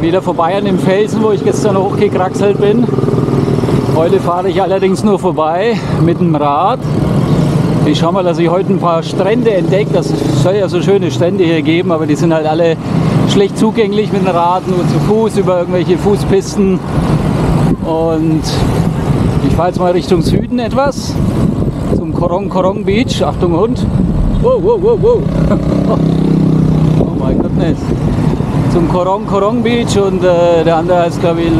Wieder vorbei an dem Felsen, wo ich gestern hochgekraxelt bin. Heute fahre ich allerdings nur vorbei mit dem Rad. Ich schau mal, dass ich heute ein paar Strände entdecke. Das soll ja so schöne Strände hier geben, aber die sind halt alle schlecht zugänglich mit dem Rad, nur zu Fuß über irgendwelche Fußpisten. Und ich fahre jetzt mal Richtung Süden etwas, zum Korong Korong Beach. Achtung Hund! Wow, wow, wow, wow! Oh mein Gott, zum Korong Korong Beach und der andere heißt, glaube ich,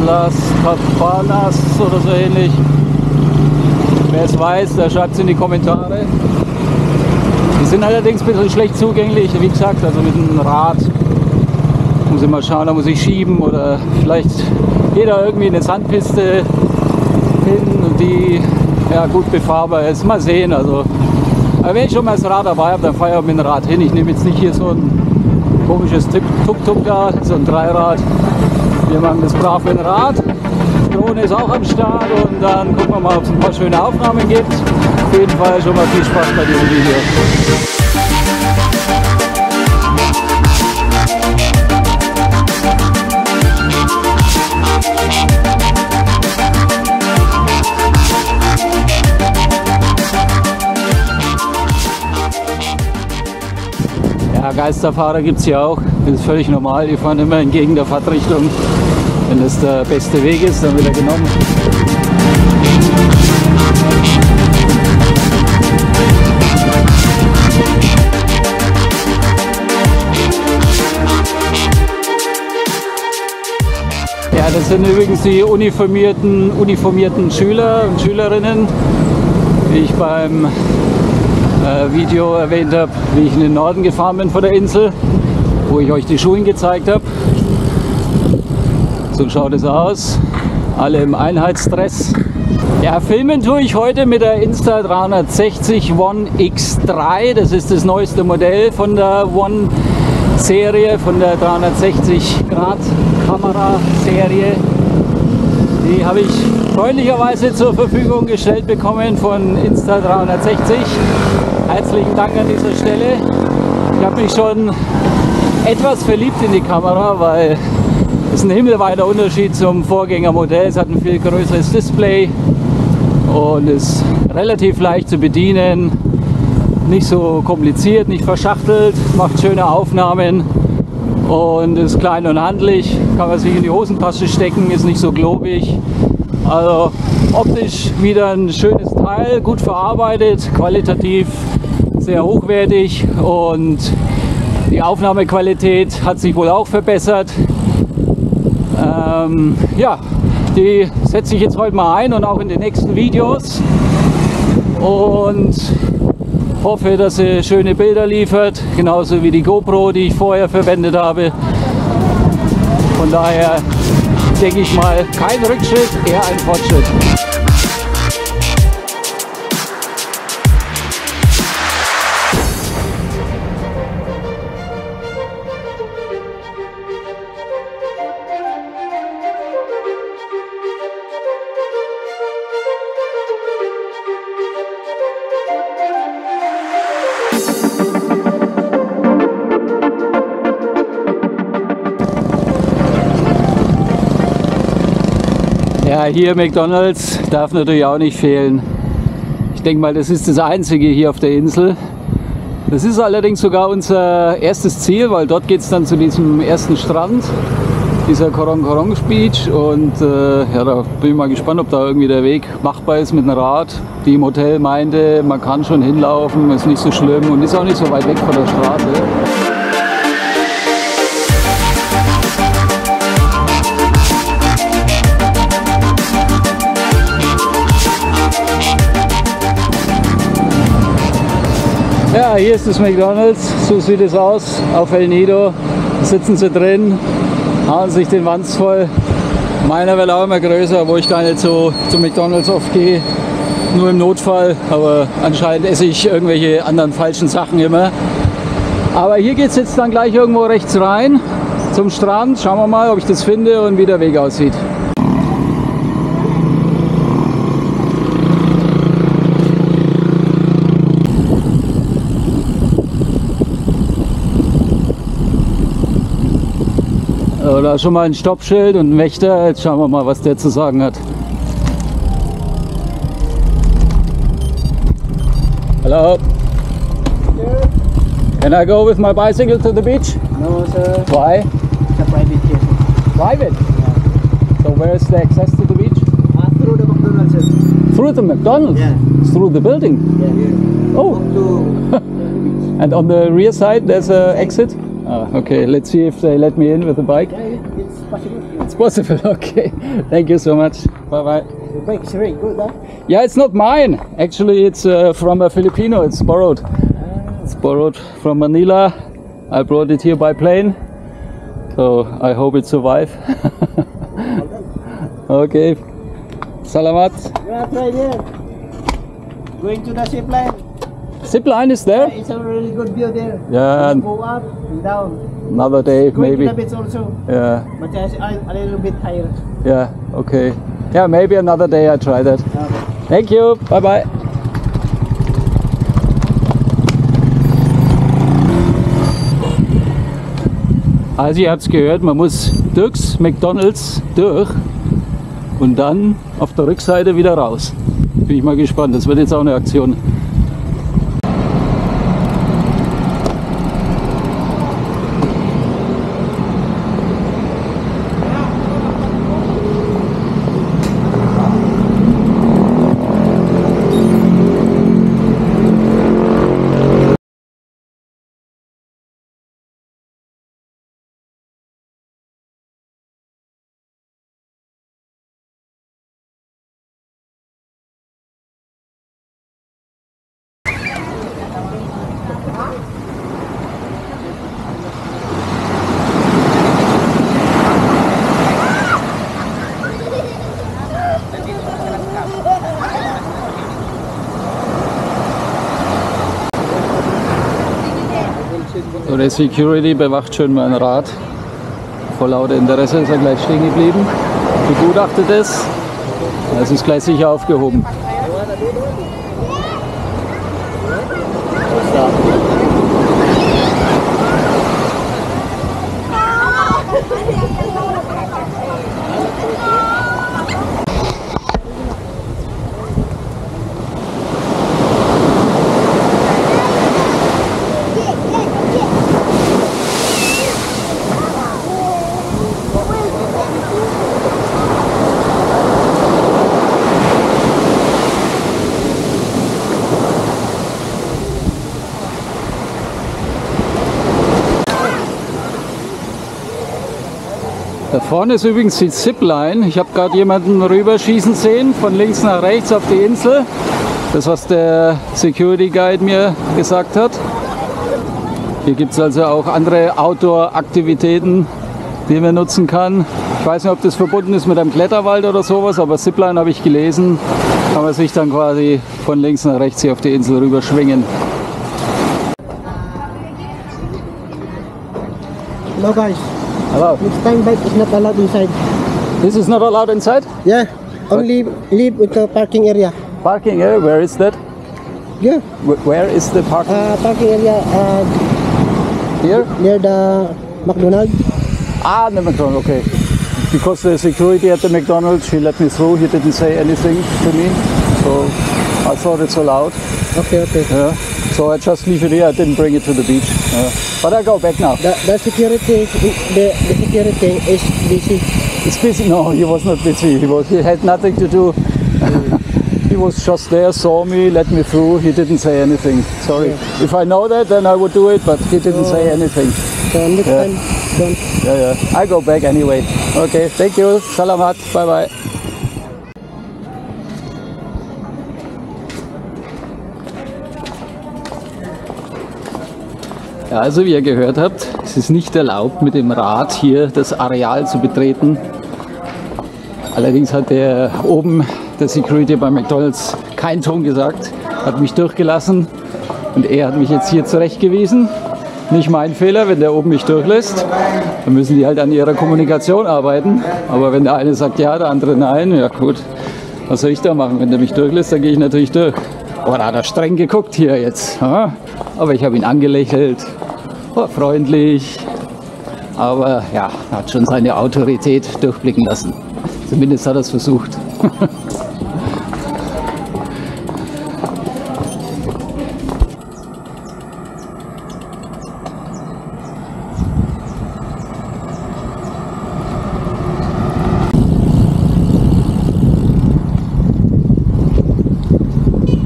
Las Cabanas oder so ähnlich. Wer es weiß, der schreibt es in die Kommentare. Die sind allerdings ein bisschen schlecht zugänglich, wie gesagt, also mit dem Rad muss ich mal schauen, da muss ich schieben oder vielleicht geht da irgendwie eine Sandpiste hin und die ja, gut befahrbar ist. Mal sehen, also. Aber wenn ich schon mal das Rad dabei habe, dann fahre ich auch mit dem Rad hin. Ich nehme jetzt nicht hier so ein komisches Tuk-Tuk da, so ein Dreirad. Wir machen das brav mit dem Rad. Die Drohne ist auch am Start und dann gucken wir mal, ob es ein paar schöne Aufnahmen gibt. Auf jeden Fall schon mal viel Spaß bei diesem Video. Ja, Geisterfahrer gibt es hier auch, das ist völlig normal, die fahren immer entgegen der Fahrtrichtung. Wenn das der beste Weg ist, dann wird er genommen. Ja, das sind übrigens die uniformierten Schüler und Schülerinnen, wie ich beim Video erwähnt habe, wie ich in den Norden gefahren bin von der Insel, wo ich euch die Schulen gezeigt habe. So schaut es aus, alle im Einheitsdress. Ja, filmen tue ich heute mit der Insta360 One X3, das ist das neueste Modell von der One Serie, von der 360 Grad Kamera Serie. Die habe ich freundlicherweise zur Verfügung gestellt bekommen von Insta360. Herzlichen Dank an dieser Stelle. Ich habe mich schon etwas verliebt in die Kamera, weil es ein himmelweiter Unterschied zum Vorgängermodell. Es hat ein viel größeres Display und ist relativ leicht zu bedienen, nicht so kompliziert, nicht verschachtelt, macht schöne Aufnahmen und ist klein und handlich, kann man sich in die Hosentasche stecken, ist nicht so globig. Also optisch wieder ein schönes Teil, gut verarbeitet, qualitativ sehr hochwertig und die Aufnahmequalität hat sich wohl auch verbessert. Ja, die setze ich jetzt heute mal ein und auch in den nächsten Videos und hoffe, dass sie schöne Bilder liefert, genauso wie die GoPro, die ich vorher verwendet habe. Von daher denke ich mal, kein Rückschritt, eher ein Fortschritt. Ja, hier McDonald's darf natürlich auch nicht fehlen. Ich denke mal, das ist das einzige hier auf der Insel. Das ist allerdings sogar unser erstes Ziel, weil dort geht es dann zu diesem ersten Strand, dieser Korong Korong Beach. Und ja, da bin ich mal gespannt, ob da irgendwie der Weg machbar ist mit dem Rad. Die im Hotel meinte, man kann schon hinlaufen, ist nicht so schlimm und ist auch nicht so weit weg von der Straße. Ja, hier ist das McDonald's, so sieht es aus, auf El Nido. Da sitzen sie drin, hauen sich den Wanst voll. Meiner wird auch immer größer, wo ich gar nicht so zu McDonald's oft gehe, nur im Notfall, aber anscheinend esse ich irgendwelche anderen falschen Sachen immer. Aber hier geht es jetzt dann gleich irgendwo rechts rein zum Strand. Schauen wir mal, ob ich das finde und wie der Weg aussieht. Da ist schon mal ein Stoppschild und ein Wächter. Jetzt schauen wir mal, was der zu sagen hat. Hello. Can I go with my bicycle to the beach? No, sir. Why? It's a private here. Private. Yeah. So where is the access to the beach? Through the McDonald's, sir. Through the McDonald's? Yeah. Through the building? Yeah, here. Oh. To And on the rear side there's an exit? Ah, okay, let's see if they let me in with the bike. yeah, it's possible. It's possible, okay. Thank you so much. Bye bye. The bike is very good, huh? Yeah, it's not mine. Actually, it's from a Filipino. It's borrowed. It's borrowed from Manila. I brought it here by plane. So I hope it survives. Okay. Salamat. Yeah, try there. Going to the zip line. Zip line is Yeah, there? it's a really good view there. Yeah, You go up and down. another day Going maybe. to the beach also. Yeah, But it's a little bit higher. yeah, okay. Yeah, maybe another day I try that. Okay. Thank you. Bye bye. Also ihr habt es gehört, man muss durchs McDonald's durch und dann auf der Rückseite wieder raus. Bin ich mal gespannt, das wird jetzt auch eine Aktion. So, der Security bewacht schön mein Rad. Vor lauter Interesse ist er gleich stehen geblieben. Begutachtet es. Es ist gleich sicher aufgehoben. Da vorne ist übrigens die Zipline. Ich habe gerade jemanden rüberschießen sehen, von links nach rechts auf die Insel. Das, was der Security Guide mir gesagt hat. Hier gibt es also auch andere Outdoor-Aktivitäten, die man nutzen kann. Ich weiß nicht, ob das verbunden ist mit einem Kletterwald oder sowas, aber Zipline habe ich gelesen. Kann man sich dann quasi von links nach rechts hier auf die Insel rüber schwingen. Hello guys. Hello. Next time bike is not allowed inside. This is not allowed inside? Yeah. Only leave with the parking area. Parking area, where is that? Yeah. Where is the parking? Parking area Here? near the McDonald's. Ah, the McDonald's, okay. Because the security at the McDonald's, he let me through, he didn't say anything to me. So I thought it's allowed. Okay, okay. Yeah. So I just leave it here, I didn't bring it to the beach. But I go back now. The security, the security is busy. It's busy? No, he was not busy. He had nothing to do. He was just there, saw me, let me through. He didn't say anything. Sorry. Yeah. If I know that, then I would do it, but he didn't say anything. So next Yeah. time, don't. Yeah. I go back anyway. Okay, thank you. Salamat. Bye bye. Ja, also wie ihr gehört habt, es ist nicht erlaubt, mit dem Rad hier das Areal zu betreten. Allerdings hat der oben, der Security bei McDonald's, keinen Ton gesagt, hat mich durchgelassen und er hat mich jetzt hier zurechtgewiesen. Nicht mein Fehler, wenn der oben mich durchlässt, dann müssen die halt an ihrer Kommunikation arbeiten. Aber wenn der eine sagt ja, der andere nein, ja gut, was soll ich da machen? Wenn der mich durchlässt, dann gehe ich natürlich durch. Oh, da hat er streng geguckt hier jetzt. Aber ich habe ihn angelächelt, war freundlich, aber ja, hat schon seine Autorität durchblicken lassen. Zumindest hat er es versucht.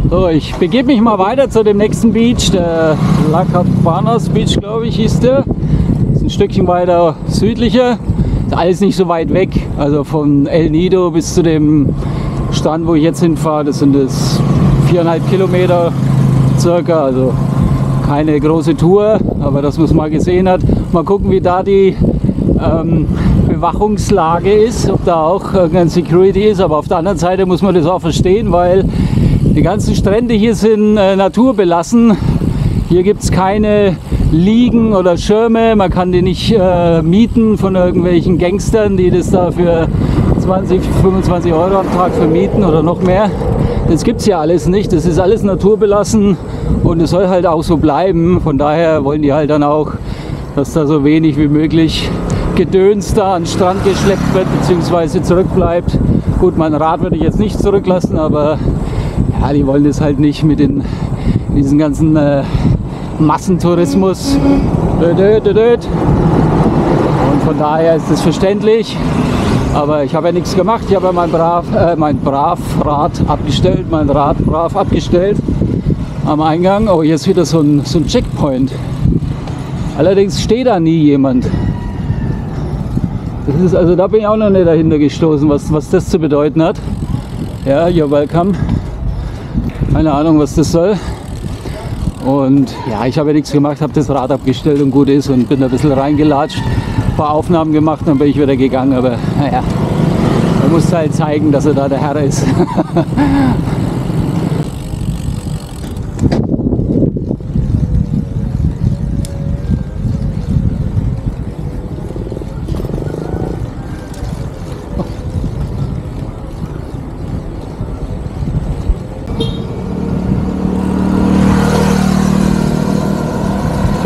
So, ich begebe mich mal weiter zu dem nächsten Beach, der La Cabanas Beach, glaube ich, hieß der. Ist ein Stückchen weiter südlicher, ist alles nicht so weit weg, also von El Nido bis zu dem Strand, wo ich jetzt hinfahre, das sind 4,5 Kilometer circa, also keine große Tour, aber dass man es mal gesehen hat. Mal gucken, wie da die Bewachungslage ist, ob da auch irgendein Security ist, aber auf der anderen Seite muss man das auch verstehen, weil die ganzen Strände hier sind naturbelassen. Hier gibt es keine Liegen oder Schirme. Man kann die nicht mieten von irgendwelchen Gangstern, die das da für 20, 25 Euro am Tag vermieten oder noch mehr. Das gibt es ja alles nicht. Das ist alles naturbelassen und es soll halt auch so bleiben. Von daher wollen die halt dann auch, dass da so wenig wie möglich Gedöns da an den Strand geschleppt wird bzw. zurückbleibt. Gut, mein Rad würde ich jetzt nicht zurücklassen, aber ja, die wollen das halt nicht mit diesen ganzen Massentourismus. Und von daher ist das verständlich. Aber ich habe ja nichts gemacht. Ich habe ja mein Rad brav abgestellt am Eingang. Oh, hier ist wieder so ein Checkpoint. Allerdings steht da nie jemand. Das ist, also da bin ich auch noch nicht dahinter gestoßen, was das zu bedeuten hat. Ja, you're welcome. Keine Ahnung, was das soll. Und ja, ich habe ja nichts gemacht, habe das Rad abgestellt und gut ist und bin da ein bisschen reingelatscht, ein paar Aufnahmen gemacht, dann bin ich wieder gegangen. Aber naja, er muss halt zeigen, dass er da der Herr ist.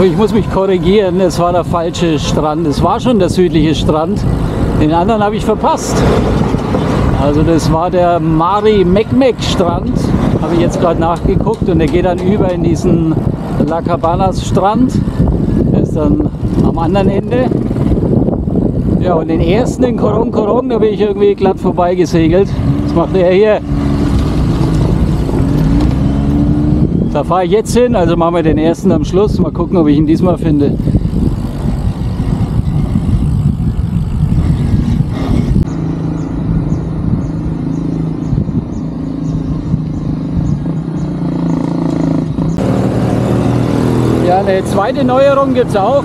Ich muss mich korrigieren, es war der falsche Strand. Es war schon der südliche Strand. Den anderen habe ich verpasst. Also das war der Mari Mekmek Strand. Habe ich jetzt gerade nachgeguckt und der geht dann über in diesen La Cabanas Strand. Der ist dann am anderen Ende. Ja, und den ersten in Korong Korong, da bin ich irgendwie glatt vorbei gesegelt. Was macht der hier? Da fahre ich jetzt hin, also machen wir den ersten am Schluss. Mal gucken, ob ich ihn diesmal finde. Ja, eine zweite Neuerung gibt es auch.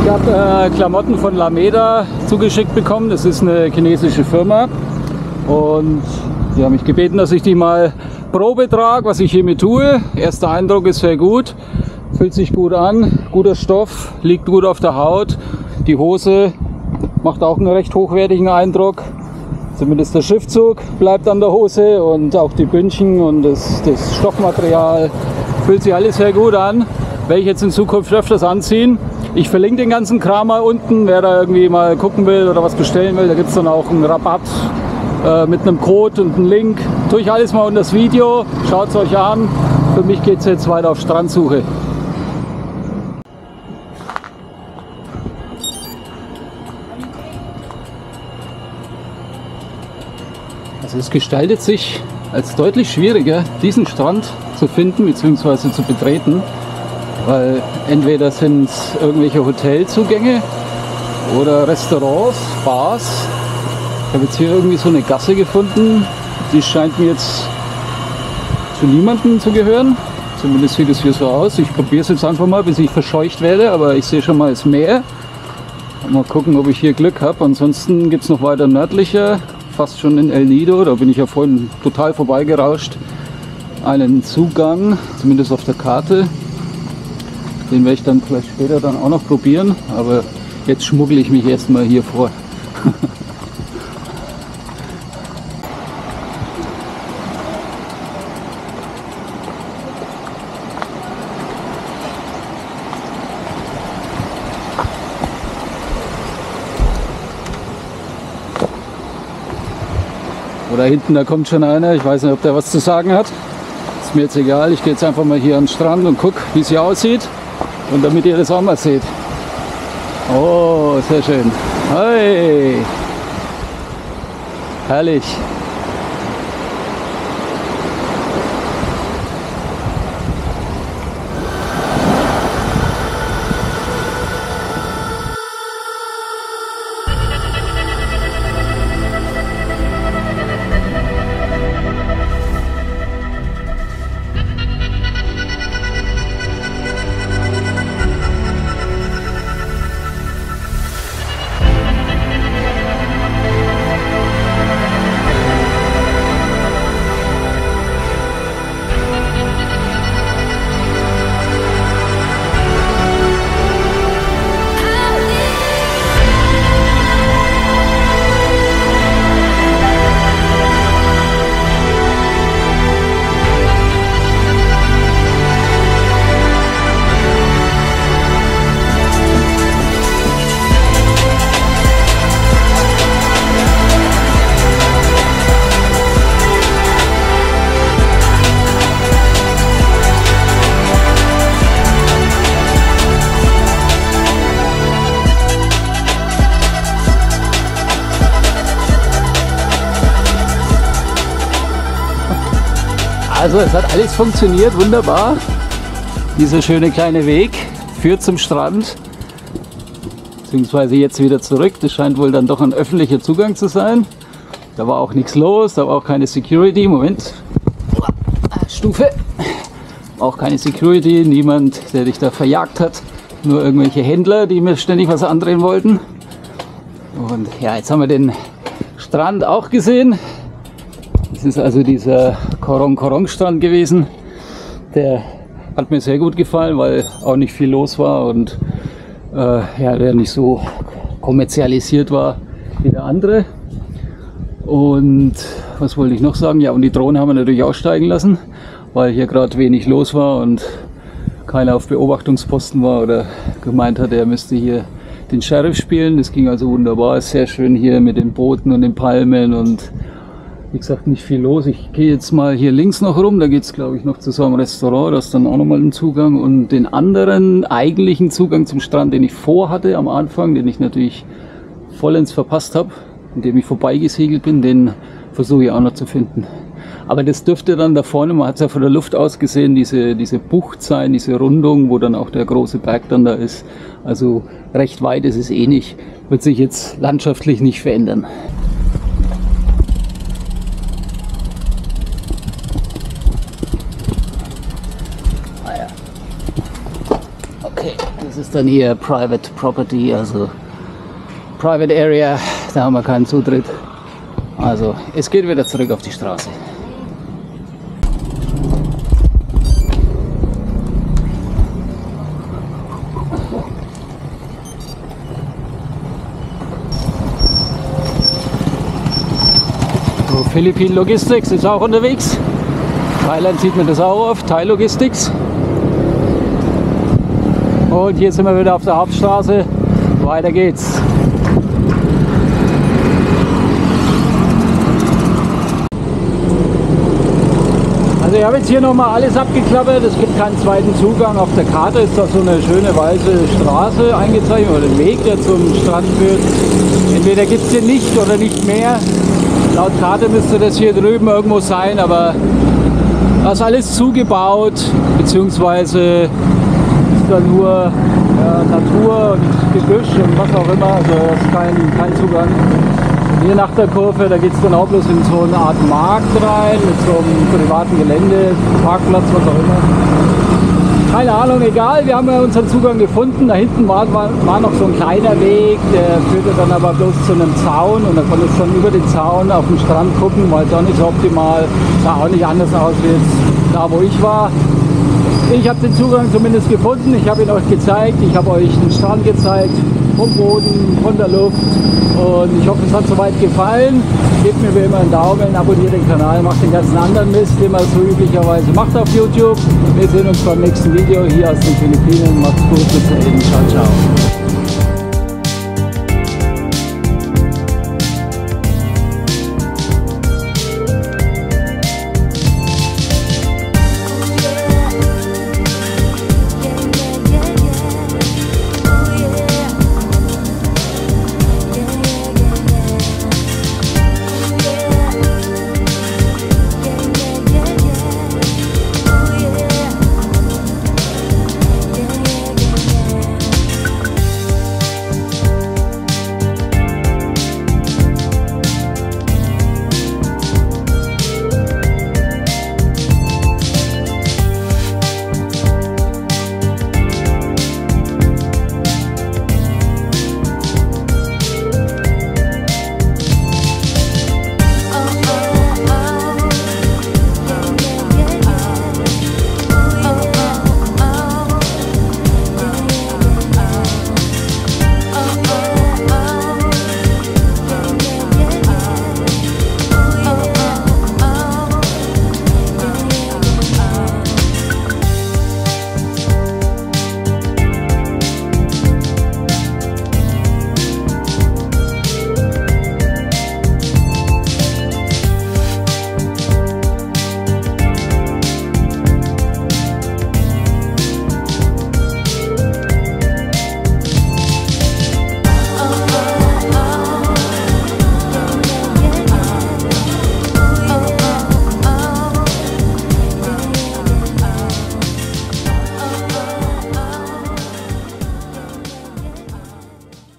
Ich habe Klamotten von Lameda zugeschickt bekommen. Das ist eine chinesische Firma. Und die haben mich gebeten, dass ich die mal Probe trage, was ich hiermit tue. Erster Eindruck ist sehr gut, fühlt sich gut an, guter Stoff, liegt gut auf der Haut. Die Hose macht auch einen recht hochwertigen Eindruck. Zumindest der Schriftzug bleibt an der Hose und auch die Bündchen und das Stoffmaterial fühlt sich alles sehr gut an. Werde ich jetzt in Zukunft öfters anziehen. Ich verlinke den ganzen Kram mal unten, wer da irgendwie mal gucken will oder was bestellen will. Da gibt es dann auch einen Rabatt mit einem Code und einen Link. Tue ich alles mal unter das Video, schaut es euch an. Für mich geht es jetzt weiter auf Strandsuche. Also es gestaltet sich als deutlich schwieriger, diesen Strand zu finden bzw. zu betreten, weil entweder sind es irgendwelche Hotelzugänge oder Restaurants, Bars. Ich habe jetzt hier irgendwie so eine Gasse gefunden, die scheint mir jetzt zu niemandem zu gehören. Zumindest sieht es hier so aus. Ich probiere es jetzt einfach mal, bis ich verscheucht werde, aber ich sehe schon mal das Meer. Mal gucken, ob ich hier Glück habe. Ansonsten gibt es noch weiter nördlicher, fast schon in El Nido. Da bin ich ja vorhin total vorbeigerauscht. Einen Zugang, zumindest auf der Karte. Den werde ich dann vielleicht später dann auch noch probieren. Aber jetzt schmuggle ich mich erstmal hier vor. Da hinten, da kommt schon einer. Ich weiß nicht, ob der was zu sagen hat. Ist mir jetzt egal. Ich gehe jetzt einfach mal hier an den Strand und gucke, wie es hier aussieht. Und damit ihr das auch mal seht. Oh, sehr schön. Hey! Herrlich. Also es hat alles funktioniert, wunderbar. Dieser schöne kleine Weg führt zum Strand, beziehungsweise jetzt wieder zurück. Das scheint wohl dann doch ein öffentlicher Zugang zu sein. Da war auch nichts los, da war auch keine Security. Moment, Stufe. Auch keine Security, niemand, der dich da verjagt hat. Nur irgendwelche Händler, die mir ständig was andrehen wollten. Und ja, jetzt haben wir den Strand auch gesehen. Das ist also dieser Korong-Korong-Strand gewesen. Der hat mir sehr gut gefallen, weil auch nicht viel los war und ja, der nicht so kommerzialisiert war wie der andere. Und was wollte ich noch sagen? Ja, und die Drohne haben wir natürlich aussteigen lassen, weil hier gerade wenig los war und keiner auf Beobachtungsposten war oder gemeint hat, er müsste hier den Sheriff spielen. Das ging also wunderbar, ist sehr schön hier mit den Booten und den Palmen und wie gesagt, nicht viel los. Ich gehe jetzt mal hier links noch rum, da geht es glaube ich noch zu so einem Restaurant, da ist dann auch nochmal ein Zugang und den anderen eigentlichen Zugang zum Strand, den ich vorhatte am Anfang, den ich natürlich vollends verpasst habe, indem ich vorbeigesegelt bin, den versuche ich auch noch zu finden. Aber das dürfte dann da vorne, man hat es ja von der Luft aus gesehen, diese Bucht sein, diese Rundung, wo dann auch der große Berg dann da ist. Also recht weit ist es eh nicht, wird sich jetzt landschaftlich nicht verändern. Das ist dann hier Private Property, also Private Area, da haben wir keinen Zutritt. Also es geht wieder zurück auf die Straße. So, Philippine Logistics ist auch unterwegs. Thailand sieht man das auch auf, Thai Logistics. Und hier sind wir wieder auf der Hauptstraße. Weiter geht's. Also ich habe jetzt hier nochmal alles abgeklappert. Es gibt keinen zweiten Zugang. Auf der Karte ist da so eine schöne weiße Straße eingezeichnet oder ein Weg, der zum Strand führt. Entweder gibt es den nicht oder nicht mehr. Laut Karte müsste das hier drüben irgendwo sein, aber das ist alles zugebaut, beziehungsweise da nur ja, Natur und Gebüsch und was auch immer, also das ist kein Zugang. hier nach der Kurve, da geht es dann auch bloß in so eine Art Markt rein, mit so einem privaten Gelände, Parkplatz, was auch immer. Keine Ahnung, egal, wir haben ja unseren Zugang gefunden. Da hinten war noch so ein kleiner Weg, der führte dann aber bloß zu einem Zaun und da konnte ich dann über den Zaun auf den Strand gucken, war jetzt auch nicht so optimal, sah auch nicht anders aus wie jetzt da, wo ich war. Ich habe den Zugang zumindest gefunden, ich habe ihn euch gezeigt, ich habe euch den Strand gezeigt, vom Boden, von der Luft und ich hoffe, es hat soweit gefallen. Gebt mir wie immer einen Daumen, abonniert den Kanal, macht den ganzen anderen Mist, den man so üblicherweise macht auf YouTube. Wir sehen uns beim nächsten Video hier aus den Philippinen. Macht's gut, bis dahin, ciao, ciao.